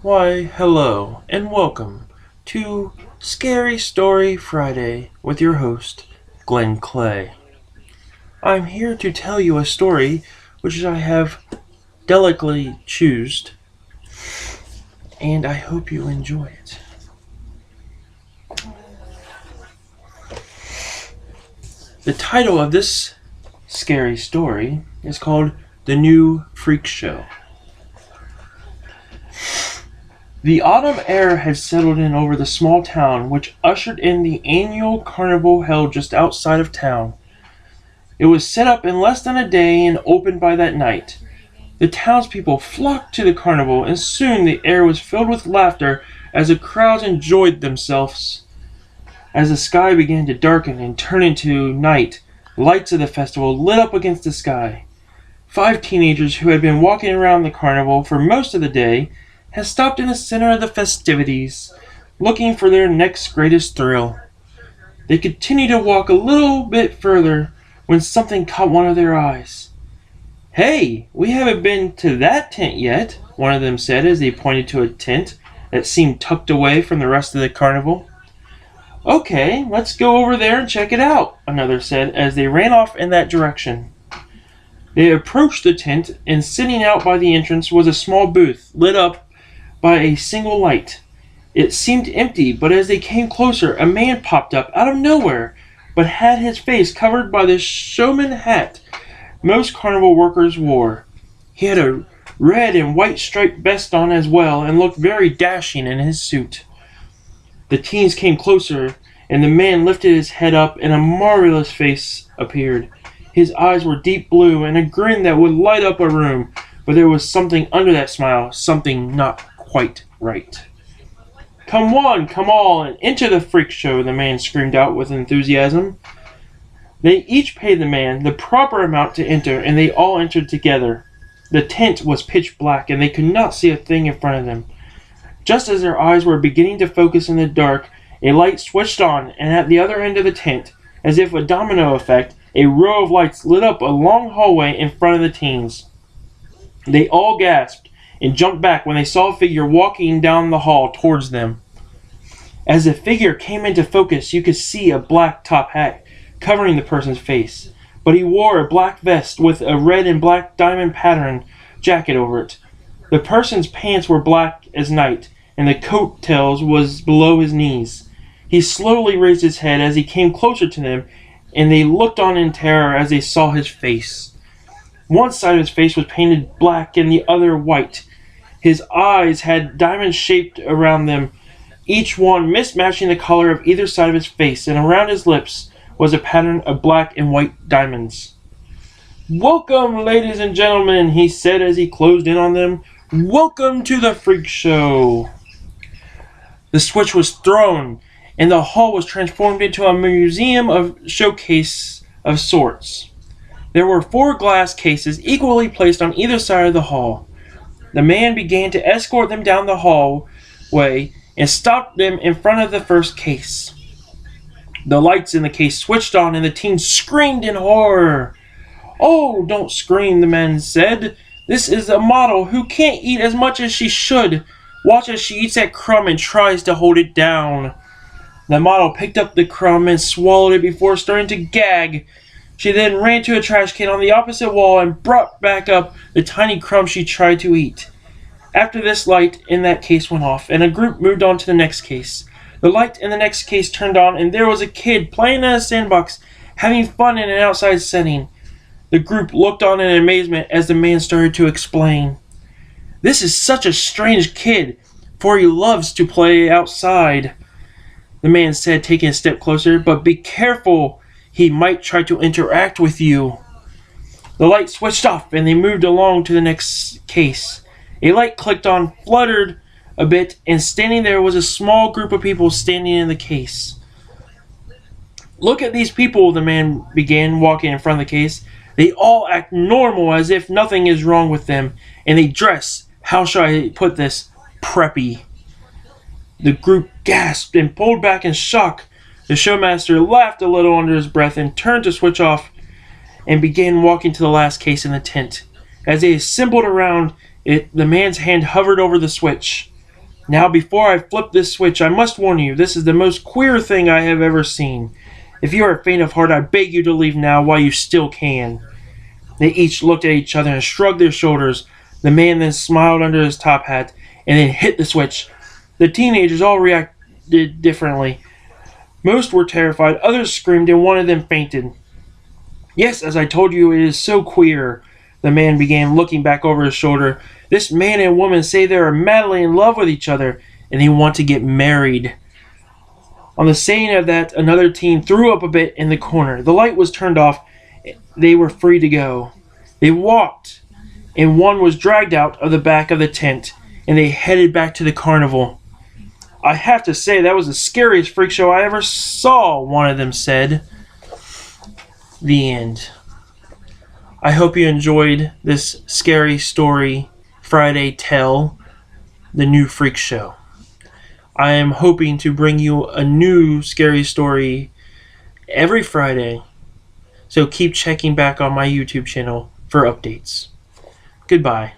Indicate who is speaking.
Speaker 1: Why, hello, and welcome to Scary Story Friday with your host, Glenn Clay. I'm here to tell you a story which I have delicately chosen, and I hope you enjoy it. The title of this scary story is called The New Freakshow. The autumn air had settled in over the small town, which ushered in the annual carnival held just outside of town. It was set up in less than a day and opened by that night. The townspeople flocked to the carnival, and soon the air was filled with laughter as the crowds enjoyed themselves. As the sky began to darken and turn into night, lights of the festival lit up against the sky. 5 teenagers who had been walking around the carnival for most of the day had stopped in the center of the festivities, looking for their next greatest thrill. They continued to walk a little bit further when something caught one of their eyes. "Hey, we haven't been to that tent yet," one of them said as they pointed to a tent that seemed tucked away from the rest of the carnival. "Okay, let's go over there and check it out," another said as they ran off in that direction. They approached the tent, and sitting out by the entrance was a small booth lit up by a single light. It seemed empty, but as they came closer, a man popped up out of nowhere, but had his face covered by the showman hat most carnival workers wore. He had a red and white striped vest on as well, and looked very dashing in his suit. The teens came closer, and the man lifted his head up, and a marvelous face appeared. His eyes were deep blue, and a grin that would light up a room, but there was something under that smile, something not quite right. Come on, come all, and enter the freak show," the man screamed out with enthusiasm. They each paid the man the proper amount to enter, and they all entered together. The tent was pitch black, and they could not see a thing in front of them. Just as their eyes were beginning to focus in the dark, a light switched on, and at the other end of the tent, as if a domino effect, a row of lights lit up a long hallway in front of the teens. They all gasped and jumped back when they saw a figure walking down the hall towards them. As the figure came into focus, you could see a black top hat covering the person's face, but he wore a black vest with a red and black diamond pattern jacket over it. The person's pants were black as night, and the coat tails was below his knees. He slowly raised his head as he came closer to them, and they looked on in terror as they saw his face. One side of his face was painted black and the other white. His eyes had diamonds shaped around them, each one mismatching the color of either side of his face, and around his lips was a pattern of black and white diamonds. "Welcome, ladies and gentlemen," he said as he closed in on them. "Welcome to the Freak Show." The switch was thrown, and the hall was transformed into a museum of showcase of sorts. There were 4 glass cases equally placed on either side of the hall. The man began to escort them down the hallway and stopped them in front of the first case. The lights in the case switched on, and the teens screamed in horror. "Oh, don't scream," the man said. "This is a model who can't eat as much as she should. Watch as she eats that crumb and tries to hold it down." The model picked up the crumb and swallowed it before starting to gag. She then ran to a trash can on the opposite wall and brought back up the tiny crumb she tried to eat. After this, light in that case went off, and a group moved on to the next case. The light in the next case turned on, and there was a kid playing in a sandbox, having fun in an outside setting. The group looked on in amazement as the man started to explain. "This is such a strange kid, for he loves to play outside," the man said, taking a step closer. "But be careful, he might try to interact with you." The light switched off, and they moved along to the next case. A light clicked on, fluttered a bit, and standing there was a small group of people standing in the case. "Look at these people," the man began, walking in front of the case. "They all act normal, as if nothing is wrong with them, and they dress, how shall I put this, preppy." The group gasped and pulled back in shock. The showmaster laughed a little under his breath and turned to switch off and began walking to the last case in the tent. As they assembled around it, the man's hand hovered over the switch. Now, before I flip this switch, I must warn you, this is the most queer thing I have ever seen. If you are faint of heart, I beg you to leave now while you still can." They each looked at each other and shrugged their shoulders. The man then smiled under his top hat and then hit the switch. The teenagers all reacted differently. Most were terrified, others screamed, and one of them fainted. "Yes, as I told you, it is so queer," the man began, looking back over his shoulder. "This man and woman say they are madly in love with each other, and they want to get married." On the saying of that, another teen threw up a bit in the corner. The light was turned off. They were free to go. They walked, and one was dragged out of the back of the tent, and they headed back to the carnival. "I have to say, that was the scariest freak show I ever saw," one of them said. The end. I hope you enjoyed this scary story Friday Tell, the new Freak Show. I am hoping to bring you a new scary story every Friday, so keep checking back on my YouTube channel for updates. Goodbye.